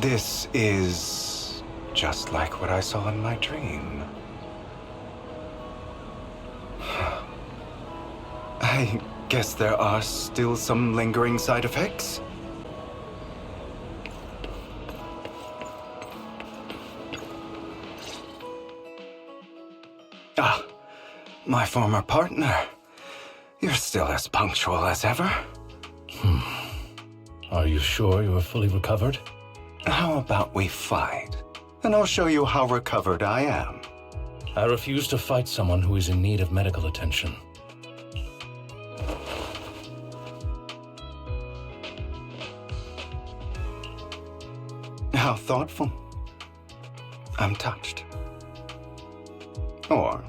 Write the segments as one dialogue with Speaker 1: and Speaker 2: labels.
Speaker 1: This is just like what I saw in my dream. I guess there are still some lingering side effects. Ah, my former partner. You're still as punctual as ever.
Speaker 2: Are you sure you are fully recovered?
Speaker 1: How about we fight, and I'll show you how recovered I am.
Speaker 2: I refuse to fight someone who is in need of medical attention.
Speaker 1: How thoughtful. I'm touched. Or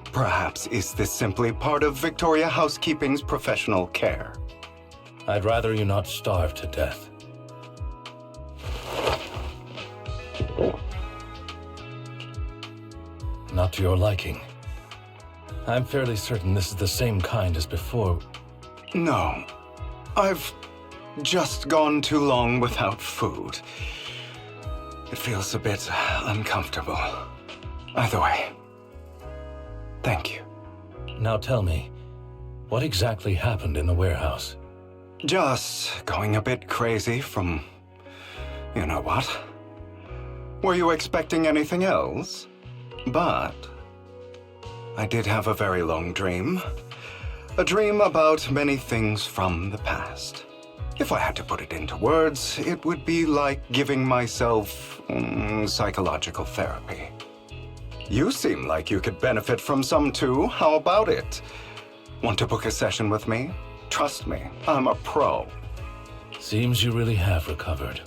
Speaker 1: perhaps is this simply part of Victoria Housekeeping's professional care?
Speaker 2: I'd rather you not starve to death. Not to your liking. I'm fairly certain this is the same kind as before.
Speaker 1: No. I've just gone too long without food. It feels a bit uncomfortable. Either way, thank you.
Speaker 2: Now tell me, what exactly happened in the warehouse?
Speaker 1: Just going a bit crazy from... you know what? Were you expecting anything else? But I did have a very long dream. A dream about many things from the past. If I had to put it into words, it would be like giving myself psychological therapy. You seem like you could benefit from some too. How about it? Want to book a session with me? Trust me, I'm a pro.
Speaker 2: Seems you really have recovered.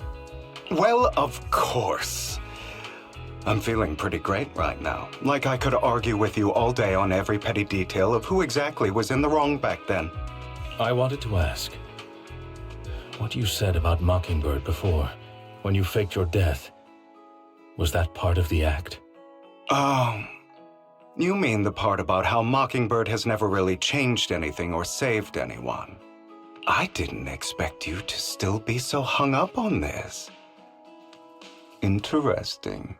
Speaker 1: Well, of course. I'm feeling pretty great right now. Like I could argue with you all day on every petty detail of who exactly was in the wrong back then.
Speaker 2: I wanted to ask, what you said about Mockingbird before, when you faked your death, was that part of the act?
Speaker 1: Oh, you mean the part about how Mockingbird has never really changed anything or saved anyone. I didn't expect you to still be so hung up on this. Interesting.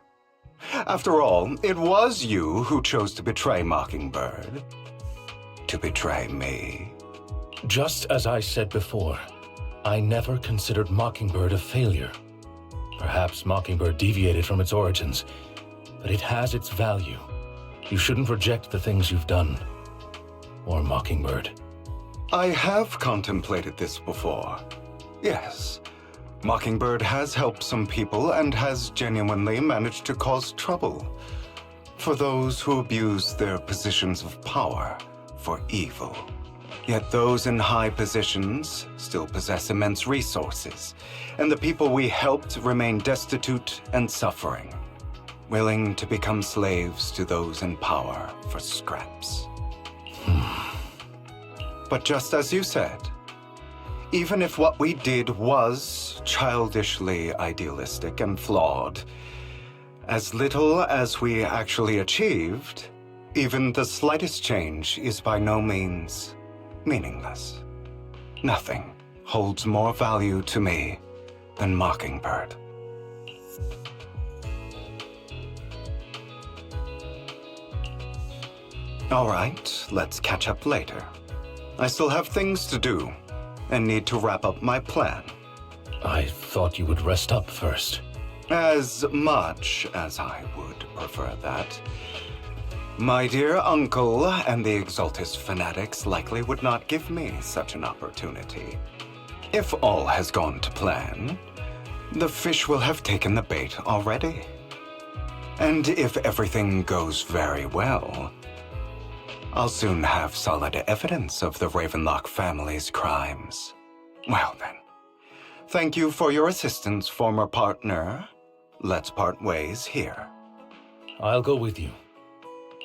Speaker 1: After all, it was you who chose to betray Mockingbird. To betray me.
Speaker 2: Just as I said before, I never considered Mockingbird a failure. Perhaps Mockingbird deviated from its origins, but it has its value. You shouldn't reject the things you've done. Or Mockingbird.
Speaker 1: I have contemplated this before. Yes. Mockingbird has helped some people and has genuinely managed to cause trouble for those who abuse their positions of power for evil. Yet those in high positions still possess immense resources, and the people we helped remain destitute and suffering, willing to become slaves to those in power for scraps. But just as you said, even if what we did was childishly idealistic and flawed, as little as we actually achieved, even the slightest change is by no means meaningless. Nothing holds more value to me than Mockingbird. All right, let's catch up later. I still have things to do and need to wrap up my plan.
Speaker 2: I thought you would rest up first.
Speaker 1: As much as I would prefer that. My dear uncle and the Exaltus fanatics likely would not give me such an opportunity. If all has gone to plan, the fish will have taken the bait already. And if everything goes very well, I'll soon have solid evidence of the Ravenlock family's crimes. Well then, thank you for your assistance, former partner. Let's part ways here.
Speaker 2: I'll go with you.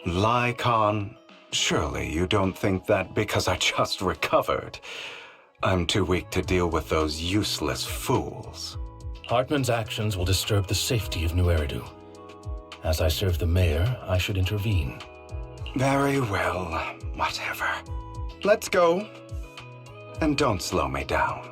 Speaker 1: Lycaon, surely you don't think that because I just recovered, I'm too weak to deal with those useless fools.
Speaker 2: Hartman's actions will disturb the safety of New Eridu. As I serve the mayor, I should intervene.
Speaker 1: Very well, whatever. Let's go. And don't slow me down.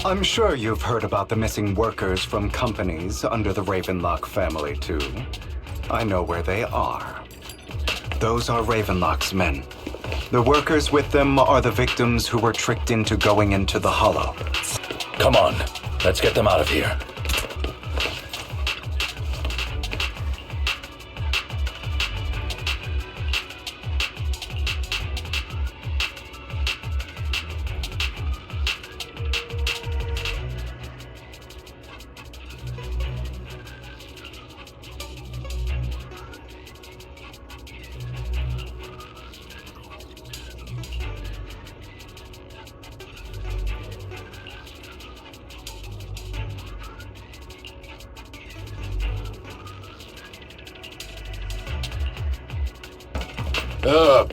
Speaker 1: I'm sure you've heard about the missing workers from companies under the Ravenlock family, too. I know where they are. Those are Ravenlock's men. The workers with them are the victims who were tricked into going into the Hollow.
Speaker 2: Come on, let's get them out of here.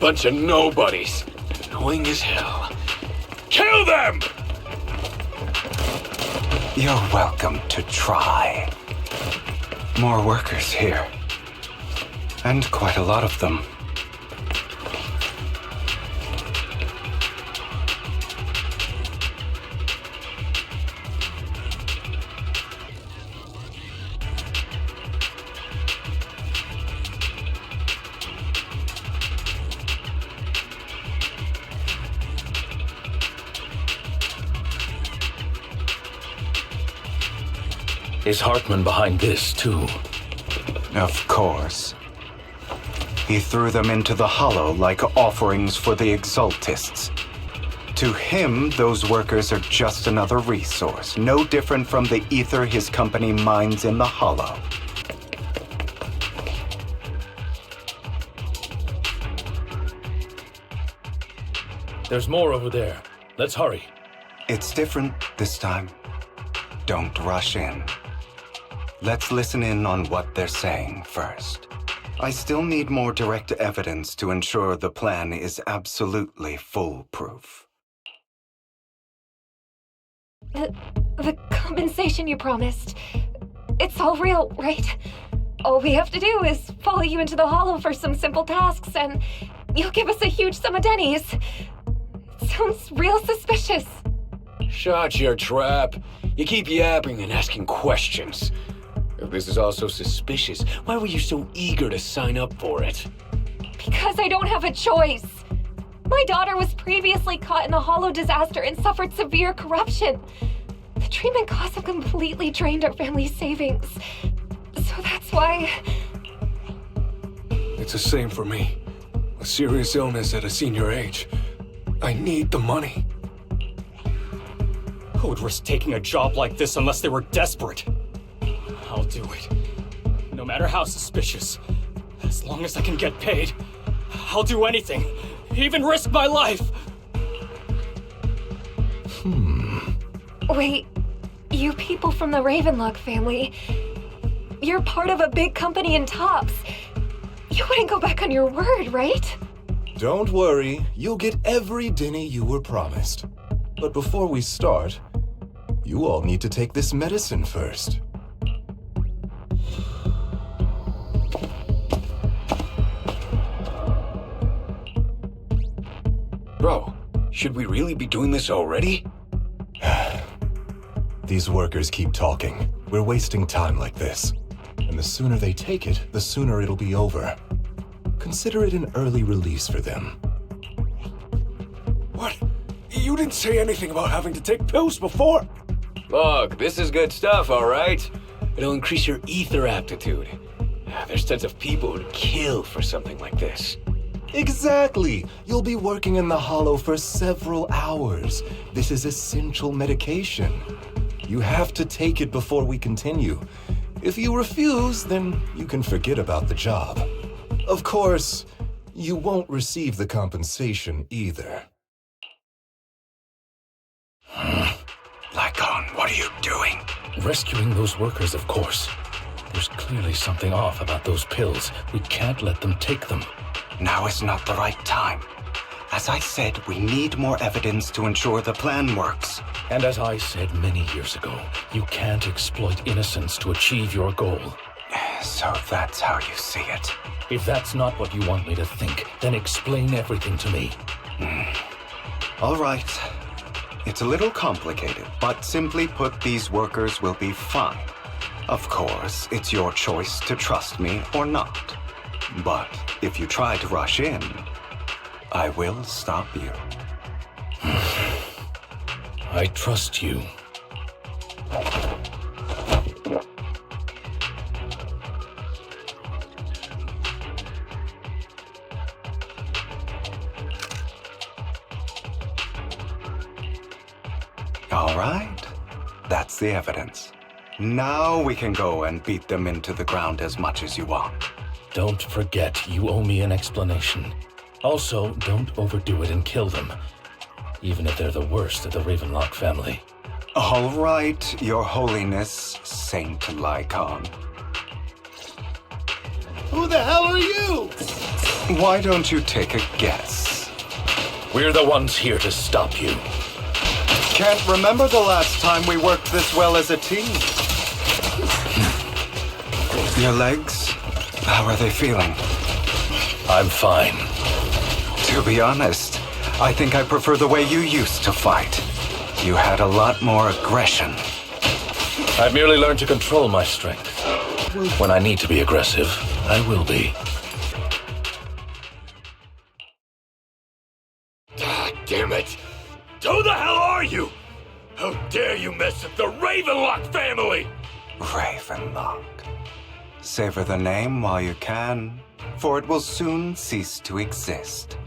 Speaker 3: Bunch of nobodies. Annoying as hell. Kill them!
Speaker 1: You're welcome to try. More workers here. And quite a lot of them.
Speaker 2: Is Hartman behind this, too?
Speaker 1: Of course. He threw them into the Hollow like offerings for the Exaltists. To him, those workers are just another resource, no different from the ether his company mines in the Hollow.
Speaker 2: There's more over there. Let's hurry.
Speaker 1: It's different this time. Don't rush in. Let's listen in on what they're saying first. I still need more direct evidence to ensure the plan is absolutely foolproof.
Speaker 4: The compensation you promised. It's all real, right? All we have to do is follow you into the Hollow for some simple tasks, and you'll give us a huge sum of dennies. It sounds real suspicious.
Speaker 3: Shut your trap. You keep yapping and asking questions. If this is all so suspicious, why were you so eager to sign up for it?
Speaker 4: Because I don't have a choice. My daughter was previously caught in the Hollow disaster and suffered severe corruption. The treatment costs have completely drained our family's savings. So that's why...
Speaker 5: It's the same for me. A serious illness at a senior age. I need the money.
Speaker 6: Who would risk taking a job like this unless they were desperate? I'll do it. No matter how suspicious. As long as I can get paid, I'll do anything. Even risk my life.
Speaker 4: Wait, you people from the Ravenlock family, you're part of a big company in Tops. You wouldn't go back on your word, right?
Speaker 7: Don't worry, you'll get every dinny you were promised. But before we start, you all need to take this medicine first.
Speaker 3: Bro, should we really be doing this already?
Speaker 7: These workers keep talking. We're wasting time like this. And the sooner they take it, the sooner it'll be over. Consider it an early release for them.
Speaker 5: What? You didn't say anything about having to take pills before.
Speaker 3: Look, this is good stuff, all right? It'll increase your ether aptitude. There's tons of people who'd kill for something like this.
Speaker 7: Exactly! You'll be working in the Hollow for several hours. This is essential medication. You have to take it before we continue. If you refuse, then you can forget about the job. Of course, you won't receive the compensation either.
Speaker 1: Lycaon, what are you doing?
Speaker 2: Rescuing those workers, of course. There's clearly something off about those pills. We can't let them take them.
Speaker 1: Now is not the right time. As I said, we need more evidence to ensure the plan works.
Speaker 2: And as I said many years ago, you can't exploit innocence to achieve your goal.
Speaker 1: So that's how you see it.
Speaker 2: If that's not what you want me to think, then explain everything to me.
Speaker 1: All right. It's a little complicated, but simply put, these workers will be fine. Of course, it's your choice to trust me or not. But if you try to rush in, I will stop you.
Speaker 2: I trust you.
Speaker 1: All right, that's the evidence. Now we can go and beat them into the ground as much as you want.
Speaker 2: Don't forget, you owe me an explanation. Also, don't overdo it and kill them, even if they're the worst of the Ravenlock family.
Speaker 1: All right, Your Holiness, Saint Lycaon.
Speaker 7: Who the hell are you?
Speaker 1: Why don't you take a guess?
Speaker 2: We're the ones here to stop you.
Speaker 1: Can't remember the last time we worked this well as a team. Your legs? How are they feeling?
Speaker 2: I'm fine.
Speaker 1: To be honest, I think I prefer the way you used to fight. You had a lot more aggression.
Speaker 2: I've merely learned to control my strength. When I need to be aggressive, I will be.
Speaker 3: Ah, damn it! Who the hell are you? How dare you mess with the Ravenlock family?
Speaker 1: Ravenlock. Savor the name while you can, for it will soon cease to exist.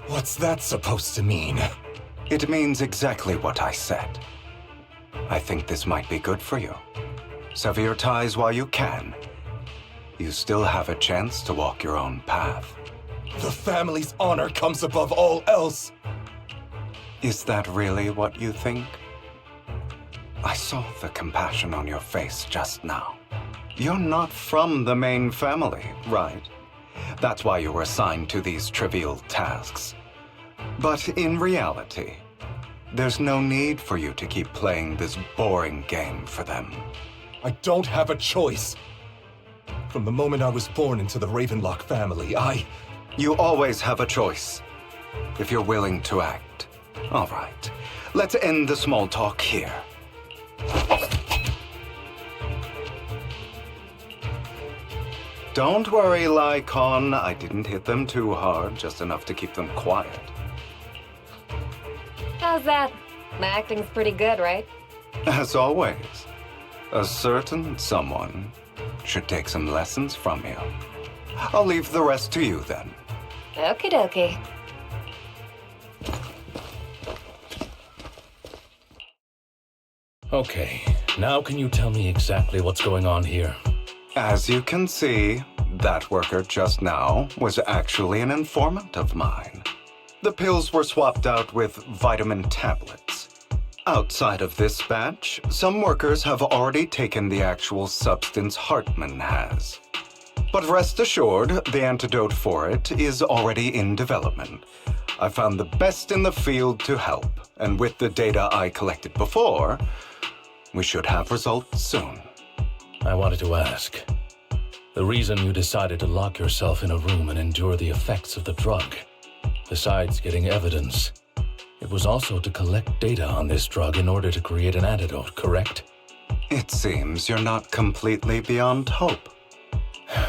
Speaker 7: What's that supposed to mean?
Speaker 1: It means exactly what I said. I think this might be good for you. Sever your ties while you can. You still have a chance to walk your own path.
Speaker 7: The family's honor comes above all else.
Speaker 1: Is that really what you think? I saw the compassion on your face just now. You're not from the main family, right? That's why you were assigned to these trivial tasks. But in reality, there's no need for you to keep playing this boring game for them.
Speaker 7: I don't have a choice. From the moment I was born into the Ravenlock family,
Speaker 1: You always have a choice, if you're willing to act. All right, let's end the small talk here. Don't worry, Lycaon. I didn't hit them too hard, just enough to keep them quiet.
Speaker 4: How's that? My acting's pretty good, right?
Speaker 1: As always, a certain someone should take some lessons from you. I'll leave the rest to you then.
Speaker 4: Okie dokie.
Speaker 2: Okay, now can you tell me exactly what's going on here?
Speaker 1: As you can see, that worker just now was actually an informant of mine. The pills were swapped out with vitamin tablets. Outside of this batch, some workers have already taken the actual substance Hartman has. But rest assured, the antidote for it is already in development. I found the best in the field to help, and with the data I collected before, we should have results soon.
Speaker 2: I wanted to ask. The reason you decided to lock yourself in a room and endure the effects of the drug, besides getting evidence, it was also to collect data on this drug in order to create an antidote, correct?
Speaker 1: It seems you're not completely beyond hope.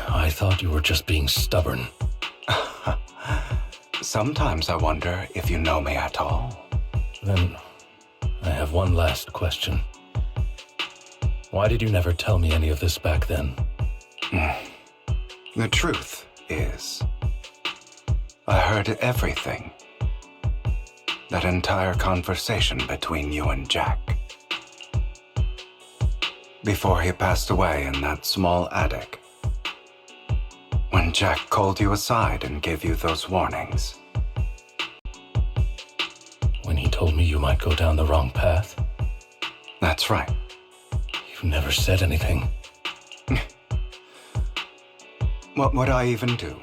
Speaker 2: I thought you were just being stubborn.
Speaker 1: Sometimes I wonder if you know me at all.
Speaker 2: Then, I have one last question. Why did you never tell me any of this back then?
Speaker 1: The truth is, I heard everything. That entire conversation between you and Jack. Before he passed away in that small attic. When Jack called you aside and gave you those warnings.
Speaker 2: When he told me you might go down the wrong path?
Speaker 1: That's right.
Speaker 2: You never said anything.
Speaker 1: What would I even do?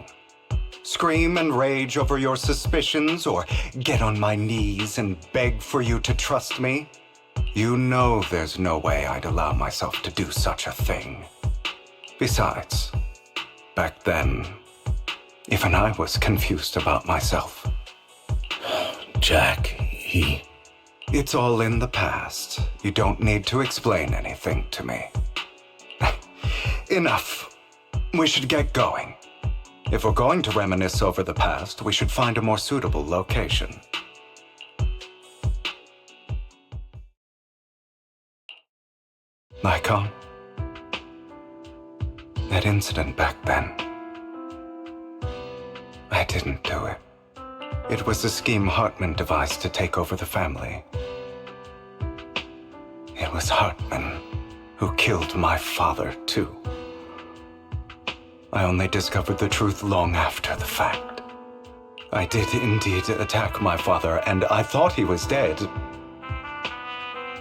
Speaker 1: Scream and rage over your suspicions, or get on my knees and beg for you to trust me? You know there's no way I'd allow myself to do such a thing. Besides, back then, even I was confused about myself.
Speaker 2: Jack, he...
Speaker 1: It's all in the past. You don't need to explain anything to me. Enough. We should get going. If we're going to reminisce over the past, we should find a more suitable location. Lycaon? That incident back then. I didn't do it. It was a scheme Hartman devised to take over the family. It was Hartman who killed my father, too. I only discovered the truth long after the fact. I did indeed attack my father, and I thought he was dead.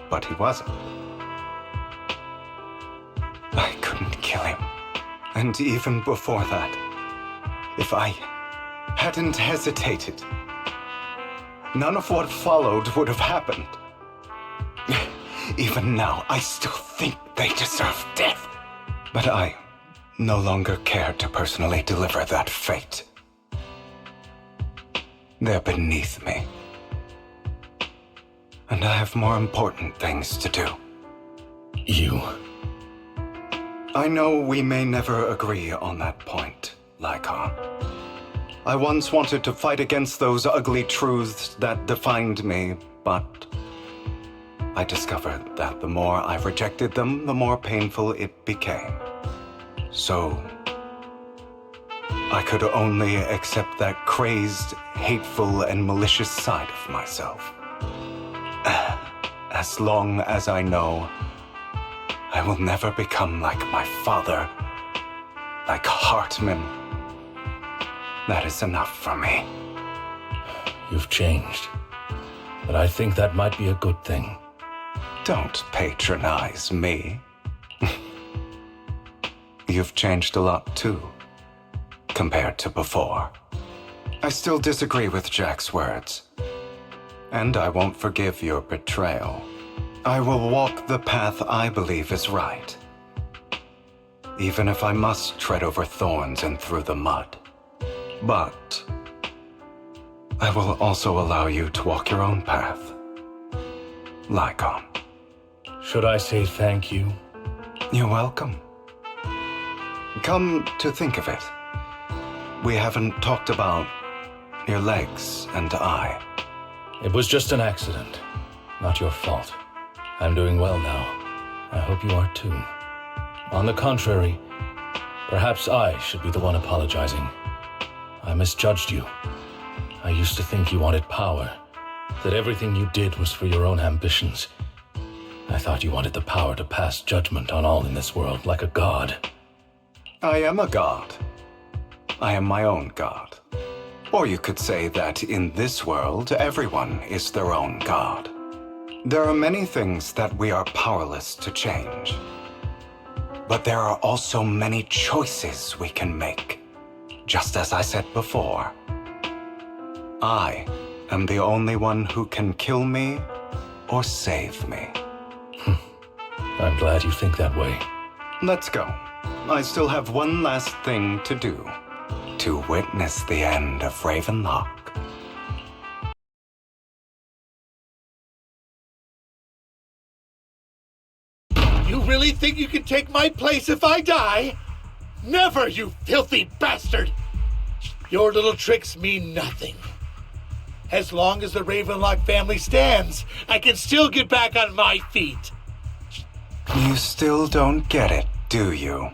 Speaker 1: But he wasn't. I couldn't kill him. And even before that, if I hadn't hesitated, none of what followed would have happened. Even now, I still think they deserve death. But I no longer care to personally deliver that fate. They're beneath me. And I have more important things to do.
Speaker 2: You...
Speaker 1: I know we may never agree on that point, Lycaon. I once wanted to fight against those ugly truths that defined me, but I discovered that the more I rejected them, the more painful it became. So, I could only accept that crazed, hateful, and malicious side of myself. As long as I know I will never become like my father, like Hartman, that is enough for me.
Speaker 2: You've changed. But I think that might be a good thing.
Speaker 1: Don't patronize me. You've changed a lot too, compared to before. I still disagree with Jack's words. And I won't forgive your betrayal. I will walk the path I believe is right. Even if I must tread over thorns and through the mud. But I will also allow you to walk your own path. Lycaon.
Speaker 2: Should I say thank you?
Speaker 1: You're welcome. Come to think of it, we haven't talked about your legs and eye.
Speaker 2: It was just an accident. Not your fault. I'm doing well now. I hope you are too. On the contrary, perhaps I should be the one apologizing. I misjudged you. I used to think you wanted power, that everything you did was for your own ambitions. I thought you wanted the power to pass judgment on all in this world like a god.
Speaker 1: I am a god. I am my own god. Or you could say that in this world, everyone is their own god. There are many things that we are powerless to change. But there are also many choices we can make. Just as I said before, I am the only one who can kill me or save me.
Speaker 2: I'm glad you think that way.
Speaker 1: Let's go. I still have one last thing to do. To witness the end of Ravenlock.
Speaker 8: You really think you can take my place if I die? Never, you filthy bastard! Your little tricks mean nothing. As long as the Ravenlock family stands, I can still get back on my feet.
Speaker 1: You still don't get it, do you?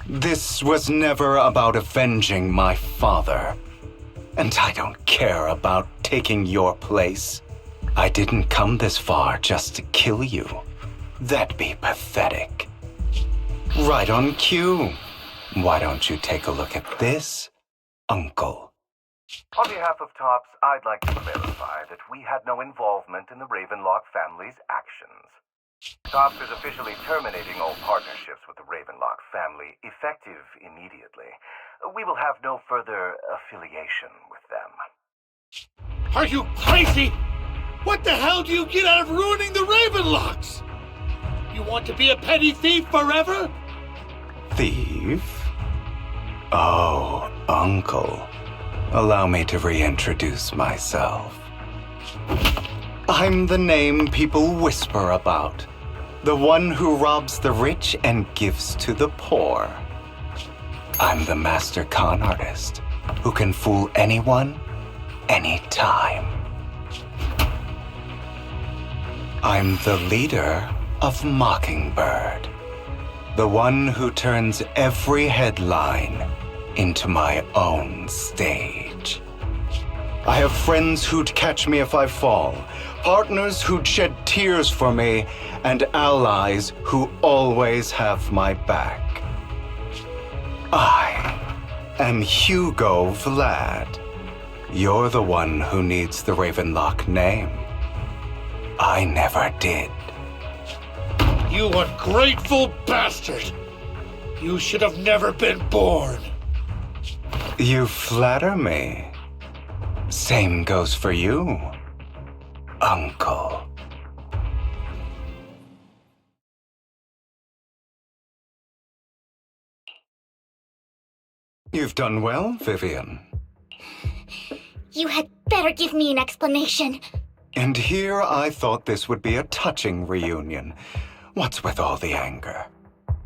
Speaker 1: This was never about avenging my father. And I don't care about taking your place. I didn't come this far just to kill you. That'd be pathetic. Right on cue. Why don't you take a look at this, Uncle?
Speaker 9: On behalf of TOPS, I'd like to clarify that we had no involvement in the Ravenlock family's actions. TOPS is officially terminating all partnerships with the Ravenlock family, effective immediately. We will have no further affiliation with them.
Speaker 8: Are you crazy? What the hell do you get out of ruining the Ravenlocks? You want to be a petty thief forever?
Speaker 1: Thief? Oh, Uncle. Allow me to reintroduce myself. I'm the name people whisper about. The one who robs the rich and gives to the poor. I'm the master con artist who can fool anyone, anytime. I'm the leader of Mockingbird. The one who turns every headline into my own stage. I have friends who'd catch me if I fall, partners who'd shed tears for me, and allies who always have my back. I am Hugo Vlad. You're the one who needs the Ravenlock name. I never did.
Speaker 8: You ungrateful bastard! You should have never been born.
Speaker 1: You flatter me. Same goes for you, Uncle. You've done well, Vivian.
Speaker 10: You had better give me an explanation.
Speaker 1: And here I thought this would be a touching reunion. What's with all the anger?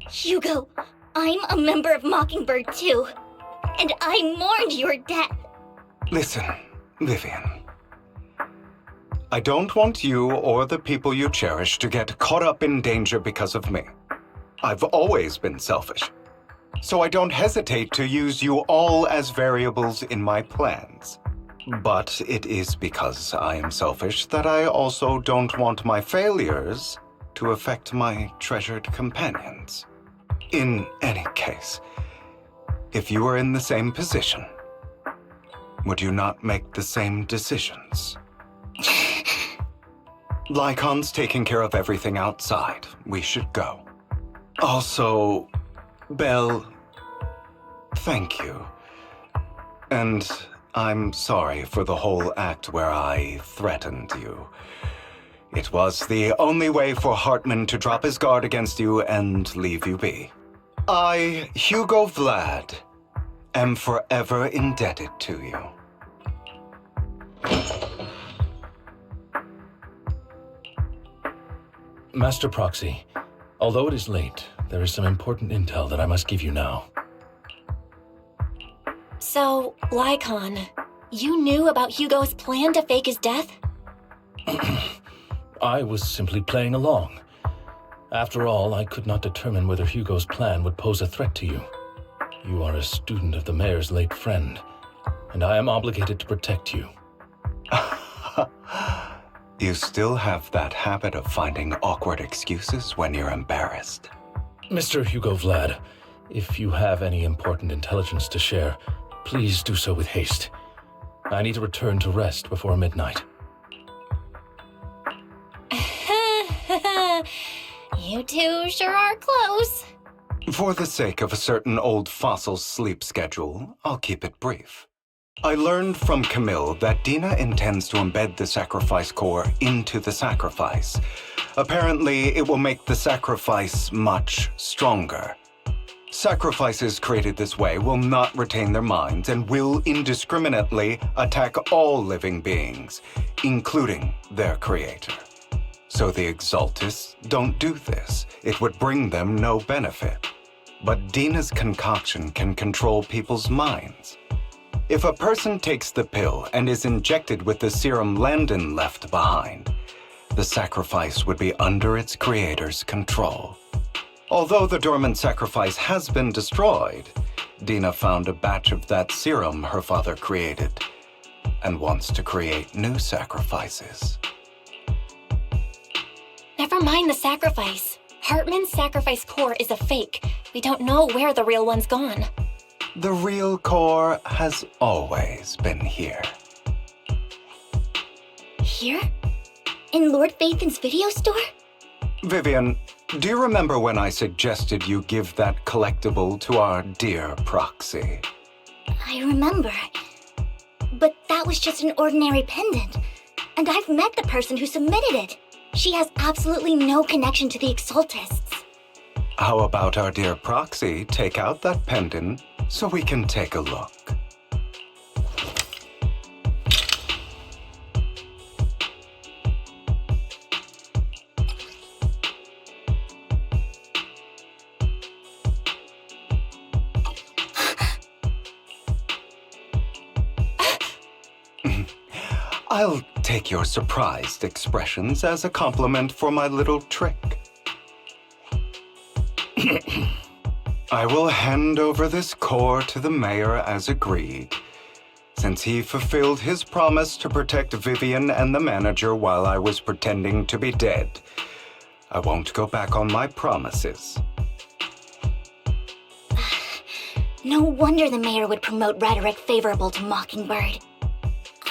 Speaker 10: Hugo, I'm a member of Mockingbird too. And I mourned your death.
Speaker 1: Listen, Vivian. I don't want you or the people you cherish to get caught up in danger because of me. I've always been selfish. So I don't hesitate to use you all as variables in my plans. But it is because I am selfish that I also don't want my failures to affect my treasured companions. In any case, if you were in the same position, would you not make the same decisions? Lycaon's taking care of everything outside. We should go. Also, Belle, thank you. And I'm sorry for the whole act where I threatened you. It was the only way for Hartman to drop his guard against you and leave you be. I, Hugo Vlad, am forever indebted to you.
Speaker 2: Master Proxy, although it is late, there is some important intel that I must give you now.
Speaker 10: So, Lycaon, you knew about Hugo's plan to fake his death?
Speaker 2: I was simply playing along. After all, I could not determine whether Hugo's plan would pose a threat to you. You are a student of the mayor's late friend, and I am obligated to protect you.
Speaker 1: You still have that habit of finding awkward excuses when you're embarrassed.
Speaker 2: Mr. Hugo Vlad, if you have any important intelligence to share, please do so with haste. I need to return to rest before midnight.
Speaker 10: You two sure are close.
Speaker 1: For the sake of a certain old fossil's sleep schedule, I'll keep it brief. I learned from Camille that Dina intends to embed the sacrifice core into the sacrifice. Apparently, it will make the sacrifice much stronger. Sacrifices created this way will not retain their minds and will indiscriminately attack all living beings, including their creator. So the Exaltists don't do this. It would bring them no benefit. But Dina's concoction can control people's minds. If a person takes the pill and is injected with the serum Landon left behind, the sacrifice would be under its creator's control. Although the dormant sacrifice has been destroyed, Dina found a batch of that serum her father created and wants to create new sacrifices.
Speaker 10: Never mind the sacrifice. Hartman's sacrifice core is a fake. We don't know where the real one's gone.
Speaker 1: The real core has always been here.
Speaker 10: Here? In Lord Phaethon's video store?
Speaker 1: Vivian, do you remember when I suggested you give that collectible to our dear Proxy?
Speaker 10: I remember. But that was just an ordinary pendant. And I've met the person who submitted it. She has absolutely no connection to the Exaltists.
Speaker 1: How about our dear Proxy take out that pendant so we can take a look? I'll take your surprised expressions as a compliment for my little trick. I will hand over this core to the mayor as agreed, since he fulfilled his promise to protect Vivian and the manager while I was pretending to be dead. I won't go back on my promises.
Speaker 10: No wonder the mayor would promote rhetoric favorable to Mockingbird.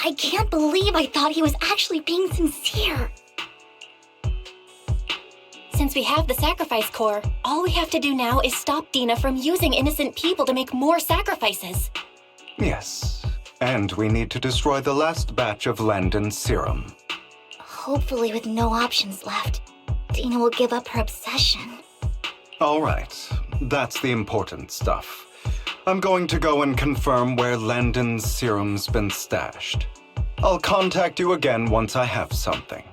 Speaker 10: I can't believe I thought he was actually being sincere.
Speaker 11: Since we have the sacrifice core, all we have to do now is stop Dina from using innocent people to make more sacrifices.
Speaker 1: Yes, and we need to destroy the last batch of Landon's serum.
Speaker 10: Hopefully with no options left, Dina will give up her obsession.
Speaker 1: All right, that's the important stuff. I'm going to go and confirm where Landon's serum's been stashed. I'll contact you again once I have something.